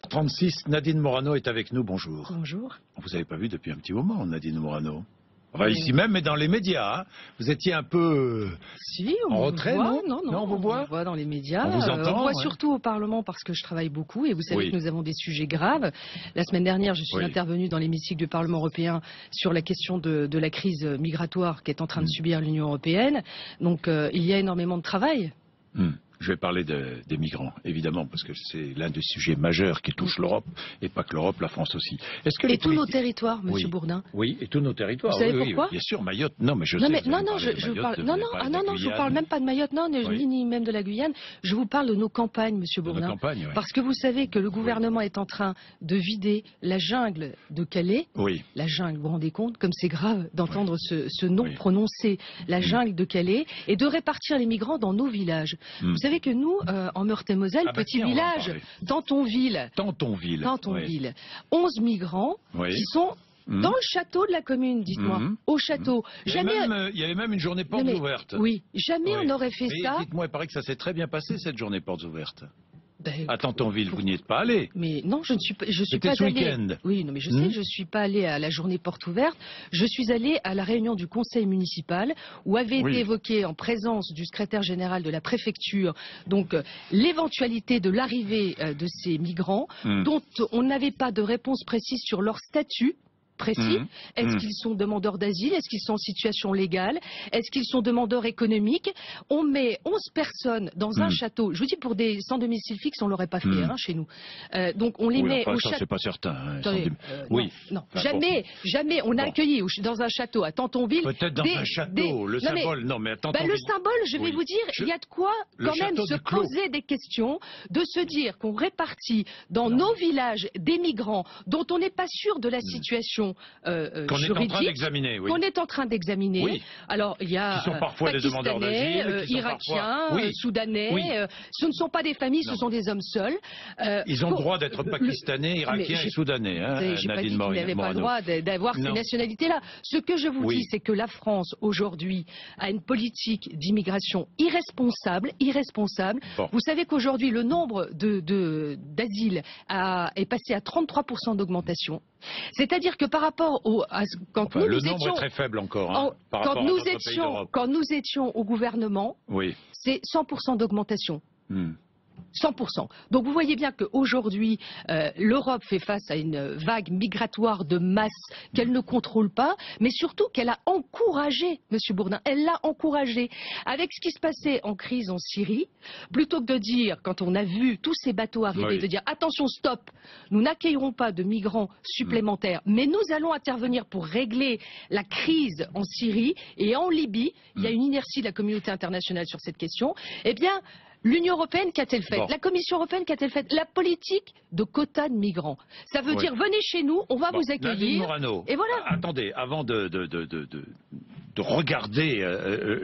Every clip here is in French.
8h36, Nadine Morano est avec nous, bonjour. Bonjour. Vous n'avez pas vu depuis un petit moment, Nadine Morano. Enfin, ici même, mais dans les médias. Hein. Vous étiez un peu si, on en retrait, voit, non? Non, on vous voit. On voit dans les médias. On vous entend. On voit surtout au Parlement parce que je travaille beaucoup et vous savez que nous avons des sujets graves. La semaine dernière, je suis intervenue dans l'hémicycle du Parlement européen sur la question de la crise migratoire qu'est en train de subir l'Union européenne. Donc, il y a énormément de travail. Je vais parler des migrants, évidemment, parce que c'est l'un des sujets majeurs qui touche l'Europe, et pas que l'Europe, la France aussi. Et tous nos territoires, Monsieur Bourdin. Oui, et tous nos territoires. Vous savez pourquoi? Bien sûr, Mayotte. Non, mais je sais. Je vous parle même pas de Mayotte, ni même de la Guyane. Je vous parle de nos campagnes, Monsieur Bourdin. Parce que vous savez que le gouvernement est en train de vider la jungle de Calais. La jungle, vous vous rendez compte, comme c'est grave d'entendre ce nom prononcé, la jungle de Calais, et de répartir les migrants dans nos villages. Vous savez que nous, en Meurthe-et-Moselle, petit village, Tantonville, 11 migrants qui sont dans le château de la commune, dites-moi, au château. Il y avait même une journée portes ouvertes. Oui, jamais on aurait fait ça. Dites-moi, il paraît que ça s'est très bien passé, cette journée portes ouvertes. À Tantonville, vous n'y êtes pas allé. Mais non, je ne suis pas allé. Oui, non, mais je sais, je suis pas allé à la journée porte ouverte. Je suis allé à la réunion du conseil municipal où avait été évoqué en présence du secrétaire général de la préfecture, donc l'éventualité de l'arrivée de ces migrants dont on n'avait pas de réponse précise sur leur statut précis. Est-ce qu'ils sont demandeurs d'asile? Est-ce qu'ils sont en situation légale? Est-ce qu'ils sont demandeurs économiques? On met 11 personnes dans un château. Je vous dis, pour des sans domicile fixe, on l'aurait pas fait chez nous. Donc on les met au château. C'est pas certain. Non, jamais on a accueilli dans un château à Tantonville. Peut-être dans un château, le symbole. Non, mais attends. Le symbole, je vais vous dire, il y a de quoi quand même se poser des questions, de se dire qu'on répartit dans nos villages des migrants dont on n'est pas sûr de la situation juridique, qu'on est en train d'examiner. Alors, il y a Pakistanais, Irakiens, Soudanais. Ce ne sont pas des familles, ce sont des hommes seuls. Ils ont le droit d'être Pakistanais, Irakiens et Soudanais. J'ai pas dit qu'ils n'avaient pas le droit d'avoir ces nationalités-là. Ce que je vous dis, c'est que la France, aujourd'hui, a une politique d'immigration irresponsable. Vous savez qu'aujourd'hui, le nombre d'asiles est passé à 33% d'augmentation. C'est-à-dire que par rapport quand le nombre est très faible encore. Quand nous étions au gouvernement, c'est 100% d'augmentation. 100%. Donc vous voyez bien qu'aujourd'hui, l'Europe fait face à une vague migratoire de masse qu'elle ne contrôle pas, mais surtout qu'elle a encouragé, Monsieur Bourdin, elle l'a encouragé. Avec ce qui se passait en crise en Syrie, plutôt que de dire, quand on a vu tous ces bateaux arriver, de dire attention, stop, nous n'accueillerons pas de migrants supplémentaires, mais nous allons intervenir pour régler la crise en Syrie et en Libye. Il y a une inertie de la communauté internationale sur cette question. Eh bien, l'Union européenne, qu'a-t-elle fait? La Commission européenne, qu'a-t-elle fait? La politique de quotas de migrants. Ça veut dire, venez chez nous, on va vous accueillir. Morano, et voilà. Attendez, avant de regarder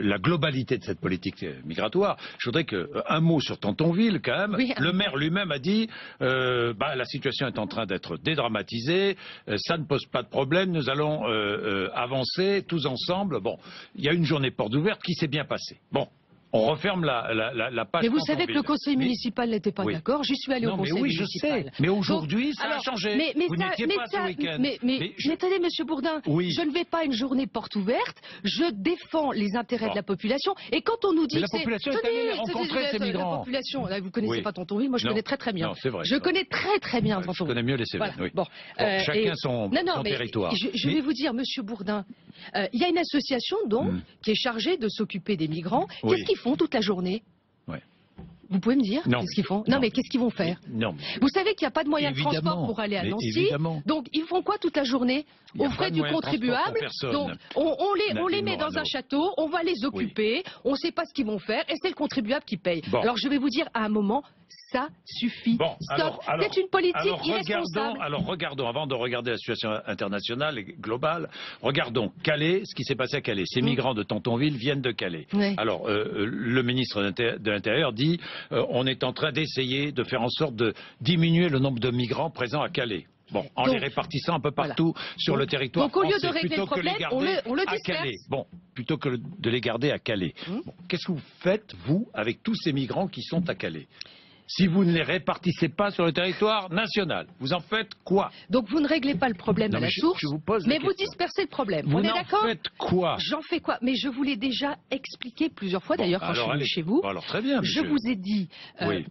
la globalité de cette politique migratoire, je voudrais un mot sur Tantonville, quand même. Le maire lui-même a dit la situation est en train d'être dédramatisée, ça ne pose pas de problème, nous allons avancer tous ensemble. Bon, il y a une journée porte ouverte qui s'est bien passée. Bon. On referme la page. Mais vous savez que le conseil municipal n'était pas d'accord. J'y suis allé au conseil municipal. Je sais. Mais aujourd'hui, ça a changé. Vous n'étiez pas ce week-end. Mais attendez, Monsieur Bourdin, je ne vais pas à une journée porte ouverte. Je défends les intérêts de la population. Et quand on nous dit... Mais la population est allée rencontrer ces migrants. La population, là, vous ne connaissez pas Tantonville, moi je connais très bien. Non, c'est vrai. Je connais très bien Tantonville. Je connais mieux les Cévennes, oui. Chacun son territoire. Je vais vous dire, Monsieur Bourdin, il y a une association donc qui est chargée de s'occuper des migrants. Qu'est-ce qu'ils font toute la journée? Vous pouvez me dire qu'est-ce qu'ils font? Non, mais qu'est-ce qu'ils vont faire? Vous savez qu'il n'y a pas de moyen de transport pour aller à Nancy. Donc ils font quoi toute la journée? Aux frais du contribuable. Donc on les met dans un château, on va les occuper, on ne sait pas ce qu'ils vont faire et c'est le contribuable qui paye. Alors je vais vous dire à un moment, ça suffit. Stop. C'est une politique irresponsable. Alors regardons, avant de regarder la situation internationale et globale, regardons Calais, ce qui s'est passé à Calais. Ces migrants de Tantonville viennent de Calais. Alors le ministre de l'Intérieur dit on est en train d'essayer de faire en sorte de diminuer le nombre de migrants présents à Calais. Bon, en les répartissant un peu partout sur le territoire français. Donc au lieu de régler le problème, on le disperse. Bon, plutôt que de les garder à Calais. Qu'est-ce que vous faites, vous, avec tous ces migrants qui sont à Calais? si vous ne les répartissez pas sur le territoire national? Vous en faites quoi? Donc vous ne réglez pas le problème à la source, mais vous dispersez le problème. Vous On est d'accord? Vous en faites quoi? J'en fais quoi? Mais je vous l'ai déjà expliqué plusieurs fois, d'ailleurs, quand je suis venue chez vous. Alors très bien, je vous ai dit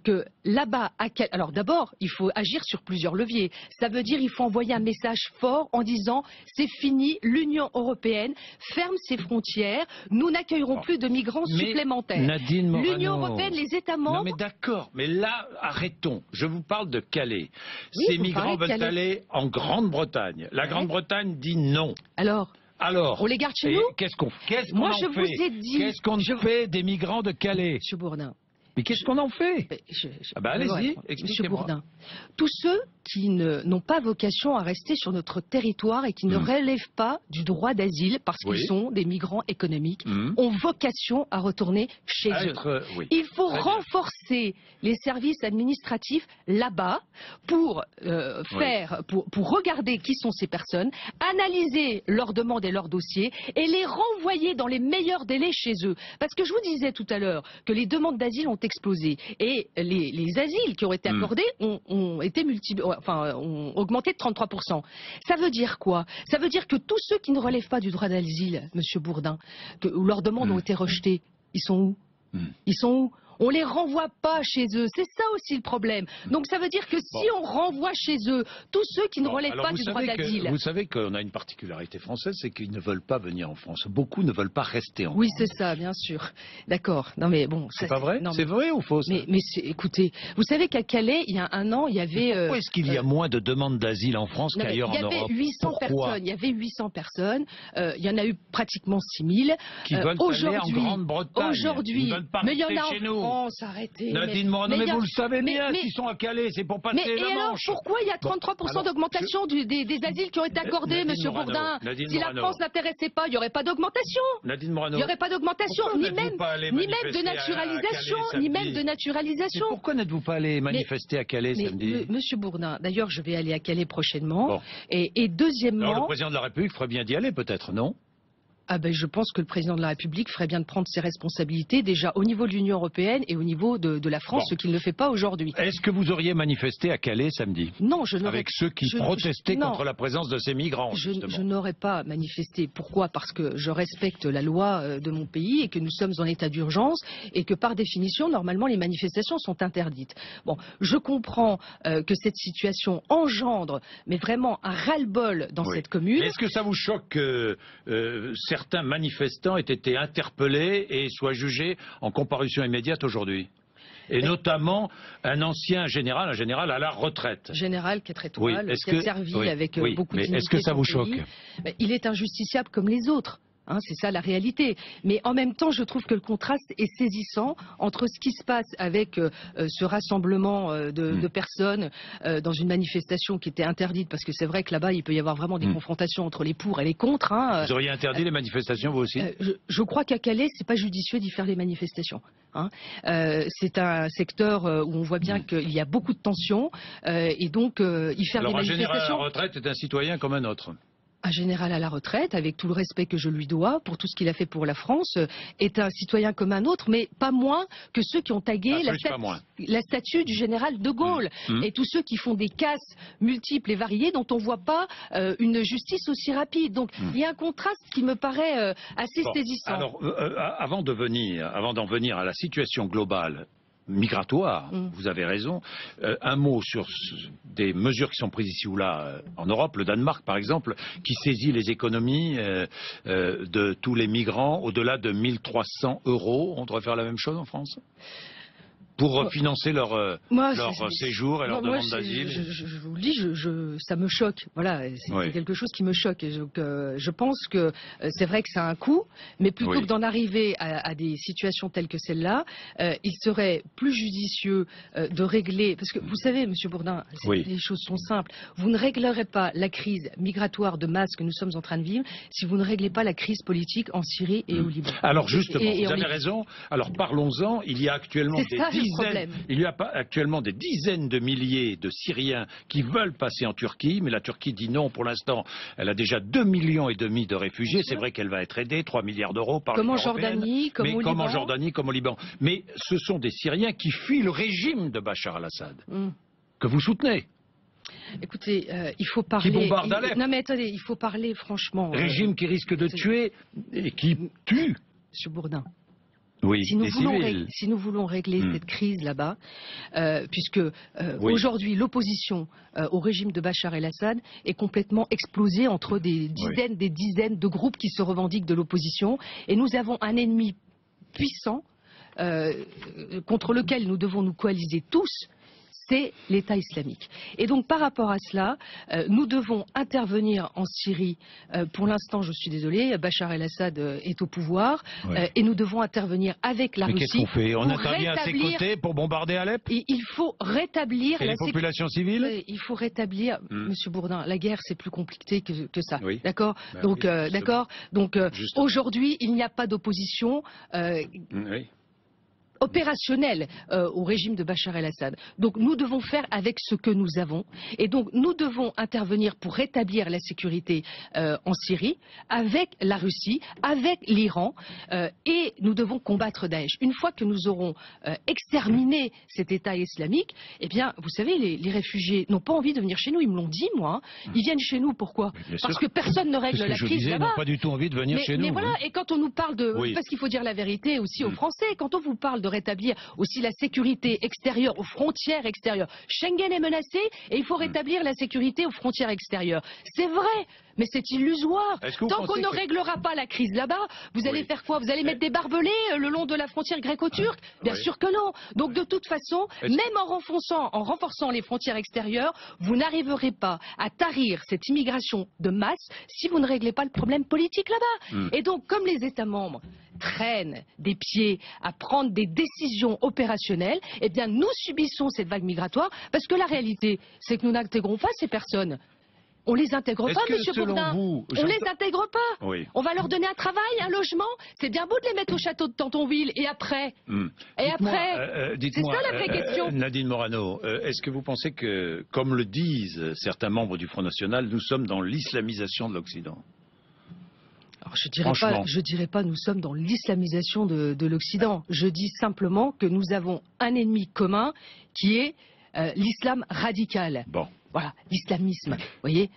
que là-bas, alors d'abord, il faut agir sur plusieurs leviers. Ça veut dire qu'il faut envoyer un message fort en disant c'est fini, l'Union européenne ferme ses frontières, nous n'accueillerons plus de migrants supplémentaires. L'Union européenne, les États membres... Non mais d'accord, mais là, arrêtons. Je vous parle de Calais. Ces migrants veulent aller en Grande-Bretagne. La Grande-Bretagne dit non. Alors, on les garde chez nous? Qu'est-ce qu'on fait? Moi, je vous ai dit... Qu'est-ce qu'on fait des migrants de Calais? Monsieur Bourdin. Mais qu'est-ce qu'on en fait? Allez-y, expliquez-moi. Monsieur Bourdin, tous ceux qui n'ont pas vocation à rester sur notre territoire et qui ne relèvent pas du droit d'asile parce qu'ils sont des migrants économiques ont vocation à retourner chez eux. Il faut renforcer les services administratifs là-bas pour pour regarder qui sont ces personnes, analyser leurs demandes et leurs dossiers et les renvoyer dans les meilleurs délais chez eux. Parce que je vous disais tout à l'heure que les demandes d'asile ont explosé et les asiles qui ont été accordés ont augmenté de 33%. Ça veut dire quoi? Ça veut dire que tous ceux qui ne relèvent pas du droit d'asile, Monsieur Bourdin, où leurs demandes ont été rejetées, ils sont où? Ils sont où? On les renvoie pas chez eux, c'est ça aussi le problème. Donc ça veut dire que si on renvoie chez eux tous ceux qui ne relèvent pas du droit d'asile... Vous savez qu'on a une particularité française, c'est qu'ils ne veulent pas venir en France. Beaucoup ne veulent pas rester en France. Oui, c'est ça, bien sûr. D'accord. Non mais bon... C'est pas vrai? C'est vrai ou faux? Mais écoutez, vous savez qu'à Calais, il y a un an, il y avait... Pourquoi est-ce qu'il y a moins de demandes d'asile en France qu'ailleurs en Europe? Il y avait 800 personnes, il y en a eu pratiquement 6000. Qui veulent aller en Grande-Bretagne. Aujourd'hui, mais il y en a chez nous. Arrêtez. Nadine Morano, mais vous le savez bien, s'ils sont à Calais, c'est pour passer la Manche. Mais alors, pourquoi il y a 33% d'augmentation des asiles qui ont été accordés, Monsieur Bourdin? Si la France n'intéressait pas, il n'y aurait pas d'augmentation. Nadine Morano. Il n'y aurait pas d'augmentation, ni même de naturalisation, ni même de naturalisation. Pourquoi n'êtes-vous pas allé manifester à Calais samedi? Monsieur Bourdin, d'ailleurs, je vais aller à Calais prochainement. Et deuxièmement... Alors, le président de la République ferait bien d'y aller, peut-être, non? Je pense que le président de la République ferait bien de prendre ses responsabilités, déjà au niveau de l'Union européenne et au niveau de la France, ce qu'il ne fait pas aujourd'hui. Est-ce que vous auriez manifesté à Calais samedi? Non, je n'aurais... Avec ceux qui protestaient contre la présence de ces migrants, justement. Je n'aurais pas manifesté. Pourquoi? Parce que je respecte la loi de mon pays et que nous sommes en état d'urgence et que par définition, normalement, les manifestations sont interdites. Bon, je comprends que cette situation engendre, mais vraiment un ras-le-bol dans cette commune. Est-ce que ça vous choque que certains manifestants aient été interpellés et soient jugés en comparution immédiate aujourd'hui? Et notamment un ancien général, un général à la retraite. Général 4 étoiles, qui a servi avec beaucoup de dignité. Est-ce que ça vous choque? Il est injusticiable comme les autres. C'est ça la réalité. Mais en même temps, je trouve que le contraste est saisissant entre ce qui se passe avec ce rassemblement de personnes dans une manifestation qui était interdite, parce que c'est vrai que là-bas, il peut y avoir vraiment des confrontations entre les pour et les contre. Vous auriez interdit les manifestations, vous aussi? Je crois qu'à Calais, c'est pas judicieux d'y faire des manifestations. C'est un secteur où on voit bien qu'il y a beaucoup de tensions, et donc y faire des manifestations... Alors un général à la retraite est un citoyen comme un autre. Un général à la retraite, avec tout le respect que je lui dois pour tout ce qu'il a fait pour la France, est un citoyen comme un autre, mais pas moins que ceux qui ont tagué la statue du général de Gaulle. Et tous ceux qui font des casses multiples et variées dont on ne voit pas une justice aussi rapide. Donc il y a un contraste qui me paraît assez saisissant. Alors, avant d'en venir à la situation globale migratoire, vous avez raison. Un mot sur des mesures qui sont prises ici ou là en Europe. Le Danemark, par exemple, qui saisit les économies de tous les migrants au-delà de 1 300 €. On devrait faire la même chose en France pour financer leur séjour et leur demande d'asile? Je vous le dis, ça me choque. Voilà, c'est quelque chose qui me choque. Et je pense que c'est vrai que ça a un coût, mais plutôt que d'en arriver à des situations telles que celle-là, il serait plus judicieux de régler... Parce que vous savez, Monsieur Bourdin, les choses sont simples. Vous ne réglerez pas la crise migratoire de masse que nous sommes en train de vivre si vous ne réglez pas la crise politique en Syrie et au Liban. Alors justement, vous avez raison. Alors parlons-en. Il y a actuellement des il y a actuellement des dizaines de milliers de Syriens qui veulent passer en Turquie, mais la Turquie dit non pour l'instant. Elle a déjà 2,5 millions de réfugiés. C'est vrai qu'elle va être aidée, 3 milliards d'euros par l'Union européenne. Comme en Jordanie, comme au Liban. Mais ce sont des Syriens qui fuient le régime de Bachar al-Assad, que vous soutenez. Écoutez, il faut parler... Qui bombarde Alep. Non mais attendez, il faut parler franchement... Régime qui risque de tuer et qui tue. Monsieur Bourdin. Oui, si nous voulons régler cette crise là-bas, puisque aujourd'hui l'opposition au régime de Bachar el-Assad est complètement explosée entre des dizaines de groupes qui se revendiquent de l'opposition, et nous avons un ennemi puissant contre lequel nous devons nous coaliser tous. C'est l'État islamique. Et donc par rapport à cela, nous devons intervenir en Syrie. Pour l'instant, je suis désolé, Bachar el-Assad est au pouvoir, et nous devons intervenir avec la Russie. Mais qu'est-ce qu'on fait? On intervient à ses côtés pour bombarder Alep? Il faut rétablir la population civile. Il faut rétablir, Monsieur Bourdin, la guerre c'est plus compliqué que ça. Oui. D'accord. Donc, aujourd'hui, il n'y a pas d'opposition. Opérationnel au régime de Bachar el-Assad. Donc nous devons faire avec ce que nous avons, et donc nous devons intervenir pour rétablir la sécurité en Syrie avec la Russie, avec l'Iran, et nous devons combattre Daesh. Une fois que nous aurons exterminé cet État islamique, eh bien vous savez, les réfugiés n'ont pas envie de venir chez nous, ils me l'ont dit moi, ils viennent chez nous, pourquoi? Parce que personne ne règle la crise là-bas. Ils n'ont pas du tout envie de venir chez nous. Mais voilà, et quand on nous parle de... Parce qu'il faut dire la vérité aussi aux Français, quand on vous parle de rétablir aussi la sécurité extérieure, aux frontières extérieures. Schengen est menacé et il faut rétablir la sécurité aux frontières extérieures. C'est vrai, mais c'est illusoire. Tant qu'on ne réglera pas la crise là-bas, vous allez faire quoi? Vous allez mettre des barbelés le long de la frontière gréco-turque? Bien sûr que non. Donc de toute façon, même en renforçant les frontières extérieures, vous n'arriverez pas à tarir cette immigration de masse si vous ne réglez pas le problème politique là-bas. Et donc, comme les États membres traînent des pieds à prendre des décisions opérationnelles, eh bien nous subissons cette vague migratoire, parce que la réalité, c'est que nous n'intégrons pas ces personnes. On les intègre pas, Monsieur Bourdin. On les intègre pas. On va leur donner un travail, un logement. C'est bien beau de les mettre au château de Tantonville. Et après c'est ça la vraie question. Nadine Morano, est-ce que vous pensez que, comme le disent certains membres du Front National, nous sommes dans l'islamisation de l'Occident? Alors, je dirais pas nous sommes dans l'islamisation de l'Occident. Je dis simplement que nous avons un ennemi commun qui est l'islam radical. Bon. Voilà, l'islamisme, vous voyez,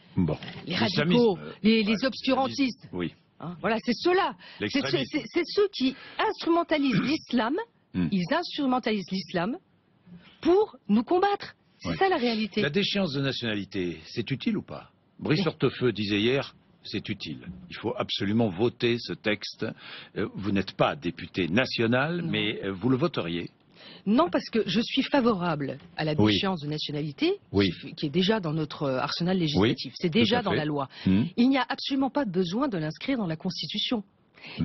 les radicaux, les obscurantistes. Oui. Hein, voilà, c'est ceux-là. C'est ceux qui instrumentalisent l'islam. Ils instrumentalisent l'islam pour nous combattre. C'est ça la réalité. La déchéance de nationalité, c'est utile ou pas? Brice Hortefeux disait hier, c'est utile. Il faut absolument voter ce texte. Vous n'êtes pas député national, mais vous le voteriez? Non, parce que je suis favorable à la déchéance de nationalité, qui est déjà dans notre arsenal législatif. C'est déjà dans la loi. Il n'y a absolument pas besoin de l'inscrire dans la Constitution.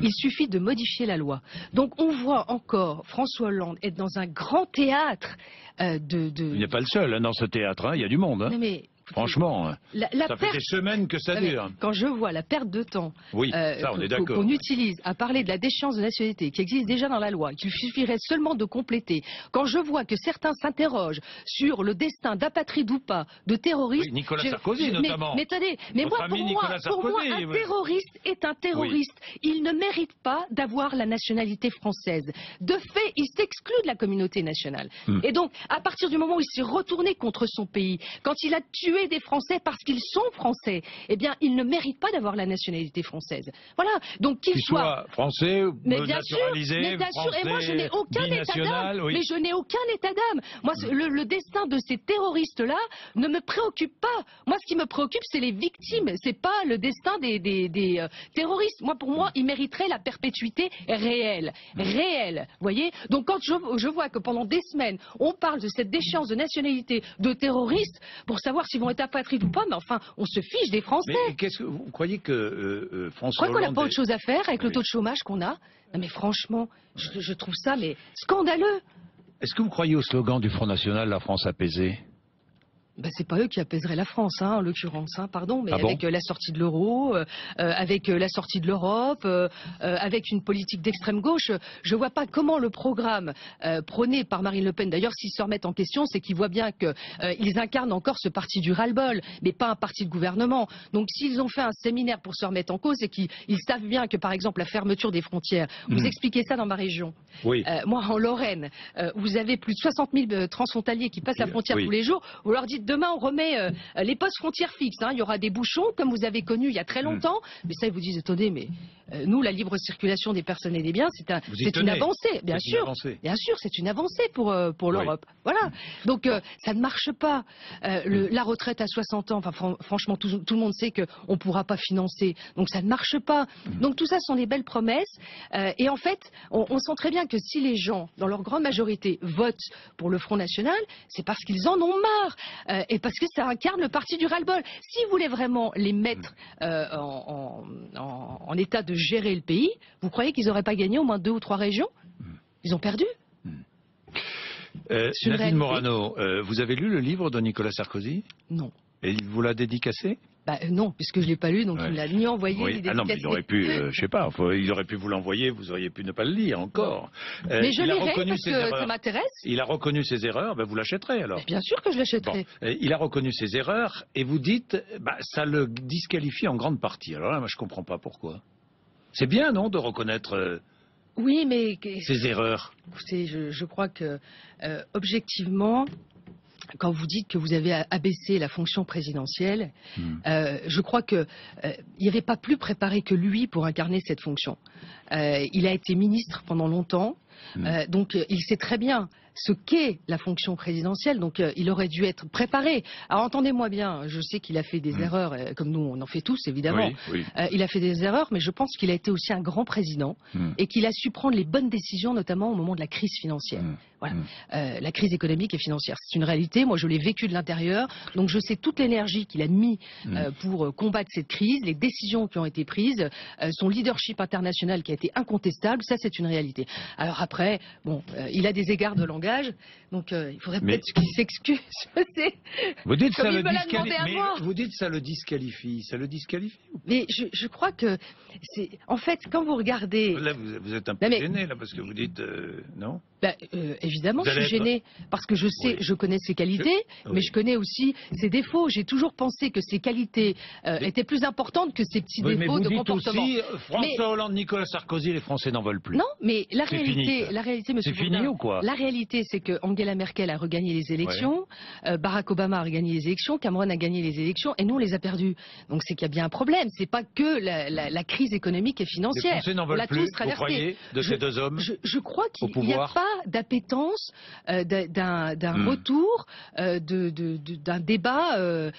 Il suffit de modifier la loi. Donc on voit encore François Hollande être dans un grand théâtre Il n'est pas le seul dans ce théâtre, il y a du monde. Non, mais franchement, ça fait des semaines que ça dure. Quand je vois la perte de temps qu'on utilise à parler de la déchéance de nationalité, qui existe déjà dans la loi, qu'il suffirait seulement de compléter, quand je vois que certains s'interrogent sur le destin d'apatride ou pas, de terroristes... Nicolas Sarkozy notamment. Mais attendez, pour moi, un terroriste est un terroriste. Il ne mérite pas d'avoir la nationalité française. De fait, il s'exclut de la communauté nationale. Et donc, à partir du moment où il s'est retourné contre son pays, quand il a tué des Français parce qu'ils sont Français, eh bien, ils ne méritent pas d'avoir la nationalité française. Voilà. Donc qu'ils soient français, naturalisés, mais bien sûr. Et moi, je n'ai aucun état d'âme. Mais je n'ai aucun état d'âme. Moi, le destin de ces terroristes-là ne me préoccupe pas. Moi, ce qui me préoccupe, c'est les victimes. C'est pas le destin des terroristes. Moi, pour moi, ils mériteraient la perpétuité réelle. Réelle. Vous voyez. Donc, quand je vois que pendant des semaines, on parle de cette déchéance de nationalité de terroristes pour savoir s'ils vont être apatrides ou pas, mais enfin, on se fiche des Français. Mais qu'est-ce que vous croyez que François Hollande... Vous croyez qu'on n'a pas autre chose à faire avec le taux de chômage qu'on a? Non mais franchement, je trouve ça mais scandaleux. Est-ce que vous croyez au slogan du Front National, la France apaisée? C'est pas eux qui apaiseraient la France, en l'occurrence, pardon, mais avec la sortie de l'euro, avec la sortie de l'Europe, avec une politique d'extrême gauche, je vois pas comment le programme prôné par Marine Le Pen, d'ailleurs s'ils se remettent en question, c'est qu'ils voient bien qu'ils incarnent encore ce parti du ras-le-bol, mais pas un parti de gouvernement. Donc s'ils ont fait un séminaire pour se remettre en cause, c'est qu'ils savent bien que par exemple la fermeture des frontières, vous expliquez ça dans ma région. Oui. Moi en Lorraine, vous avez plus de 60 000 transfrontaliers qui passent la frontière tous les jours, vous leur dites demain on remet les postes frontières fixes, il y aura des bouchons comme vous avez connu il y a très longtemps, mais ça ils vous disent attendez, mais nous la libre circulation des personnes et des biens c'est une avancée, bien sûr c'est une avancée pour l'Europe. Voilà, donc ça ne marche pas. La retraite à 60 ans, franchement tout le monde sait qu'on ne pourra pas financer, donc ça ne marche pas. Donc tout ça sont des belles promesses et en fait on sent très bien que si les gens dans leur grande majorité votent pour le Front National, c'est parce qu'ils en ont marre et parce que ça incarne le parti du ras-le-bol. S'ils voulaient vraiment les mettre en état de gérer le pays, vous croyez qu'ils n'auraient pas gagné au moins 2 ou 3 régions? Ils ont perdu. Nadine Morano, vous avez lu le livre de Nicolas Sarkozy? Non. Et il vous l'a dédicacé? Non, puisque je ne l'ai pas lu, donc il ne l'a ni envoyé ni dédicacé. Non, mais il aurait pu, je sais pas, il aurait pu vous l'envoyer, vous auriez pu ne pas le lire encore. Mais je lirai parce que ça m'intéresse. Il a reconnu ses erreurs, vous l'achèterez alors. Mais bien sûr que je l'achèterai. Il a reconnu ses erreurs et vous dites, ça le disqualifie en grande partie. Alors là, moi je comprends pas pourquoi. C'est bien, non, de reconnaître... Oui, mais... ses erreurs. Écoutez, je crois que, objectivement... Quand vous dites que vous avez abaissé la fonction présidentielle, je crois qu'il n'y avait pas plus préparé que lui pour incarner cette fonction. Il a été ministre pendant longtemps, donc il sait très bien ce qu'est la fonction présidentielle, donc il aurait dû être préparé. Alors entendez-moi bien, je sais qu'il a fait des erreurs, comme nous on en fait tous évidemment, il a fait des erreurs, mais je pense qu'il a été aussi un grand président et qu'il a su prendre les bonnes décisions, notamment au moment de la crise financière. Voilà. La crise économique et financière, c'est une réalité, moi je l'ai vécu de l'intérieur, donc je sais toute l'énergie qu'il a mis pour combattre cette crise, les décisions qui ont été prises, son leadership international qui a été incontestable, ça c'est une réalité. Alors après, il a des égards de langage, donc il faudrait peut-être qu'il s'excuse. Vous dites ça le disqualifie, ça le disqualifie ou pas? Mais je crois que c'est en fait quand vous regardez. Là vous êtes un peu gêné là parce que vous dites non. Évidemment, je suis gênée parce que je sais, je connais ses qualités, mais je connais aussi ses défauts. J'ai toujours pensé que ses qualités étaient plus importantes que ses petits défauts de comportement. Aussi, François Hollande, Nicolas Sarkozy, les Français n'en veulent plus. Non, mais la réalité, monsieur. C'est fini ou quoi? La réalité, c'est que Angela Merkel a regagné les élections, Barack Obama a regagné les élections, Cameron a gagné les élections, et nous on les a perdues. Donc c'est qu'il y a bien un problème. C'est pas que la crise économique et financière. Les Français n'en veulent plus. Vous croyez de ces deux hommes? Je crois qu'il n'y a pas d'appétence d'un retour d'un débat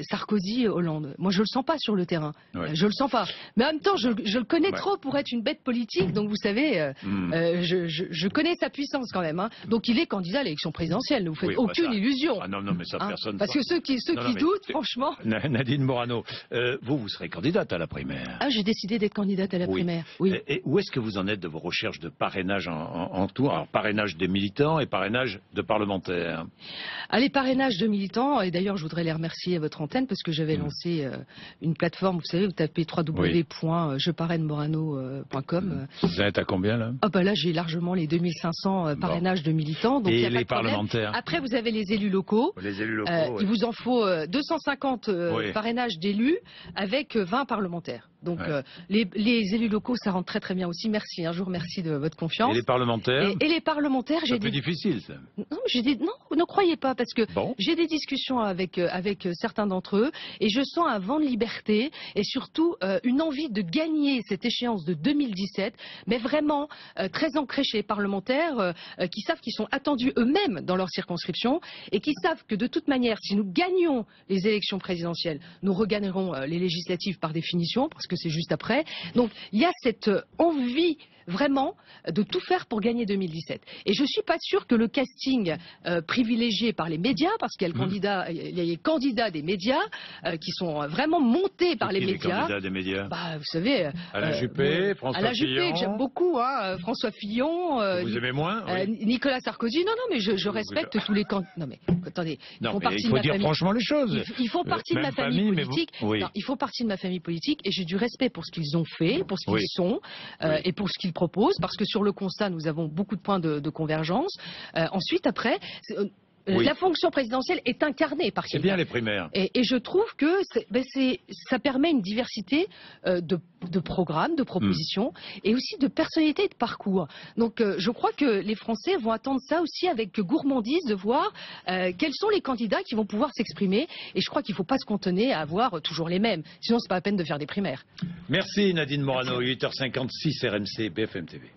Sarkozy-Hollande. Moi je le sens pas sur le terrain. Je le sens pas. Mais en même temps je le connais trop pour être une bête politique. Donc vous savez, je connais sa puissance quand même. Donc il est candidat à l'élection présidentielle. Ne vous faites aucune illusion. Ah non, mais ça personne. Parce que ceux qui doutent, franchement. Nadine Morano, vous serez candidate à la primaire. Ah, j'ai décidé d'être candidate à la primaire. Oui. Et où est-ce que vous en êtes de vos recherches de parrainage en tour? Alors, parrainage des militants et parrainage de parlementaires. Les parrainages de militants, et d'ailleurs je voudrais les remercier à votre antenne parce que j'avais lancé une plateforme, vous savez, vous tapez www.jeparrainemorano.com. Vous êtes à combien là? Là j'ai largement les 2500 parrainages de militants. Donc et les parlementaires? Après vous avez les élus locaux. Il vous en faut 250 parrainages d'élus avec 20 parlementaires. Donc les élus locaux, ça rentre très très bien aussi. Merci, je vous remercie de votre confiance. Et les parlementaires? Et les parlementaires, c'est un peu difficile ça. Non, ne croyez pas, parce que j'ai des discussions avec certains d'entre eux, et je sens un vent de liberté, et surtout une envie de gagner cette échéance de 2017, mais vraiment très ancrée chez les parlementaires, qui savent qu'ils sont attendus eux-mêmes dans leur circonscription, et qui savent que de toute manière, si nous gagnons les élections présidentielles, nous regagnerons les législatives par définition, parce que c'est juste après. Donc il y a cette envie vraiment de tout faire pour gagner 2017. Et je ne suis pas sûre que le casting privilégié par les médias, parce qu'il y a les candidats des médias qui sont vraiment montés par les médias. Les candidats des médias, vous savez, Alain Juppé, François Fillon, que j'aime beaucoup, François Fillon. Vous aimez moins, Nicolas Sarkozy. Non, mais je respecte tous les candidats. Non, mais attendez. Il faut dire franchement les choses. Ils font partie de ma famille politique. Non, ils font partie de ma famille politique et j'ai du respect pour ce qu'ils ont fait, pour ce qu'ils sont et pour ce qu'ils proposent, parce que sur le constat, nous avons beaucoup de points de convergence. Ensuite, après... La fonction présidentielle est incarnée par quelqu'un. C'est bien les primaires. Et je trouve que ça permet une diversité de programmes, de propositions et aussi de personnalités et de parcours. Donc je crois que les Français vont attendre ça aussi avec gourmandise de voir quels sont les candidats qui vont pouvoir s'exprimer. Et je crois qu'il ne faut pas se cantonner à avoir toujours les mêmes. Sinon, ce n'est pas la peine de faire des primaires. Merci Nadine Morano, 8h56 RMC BFM TV.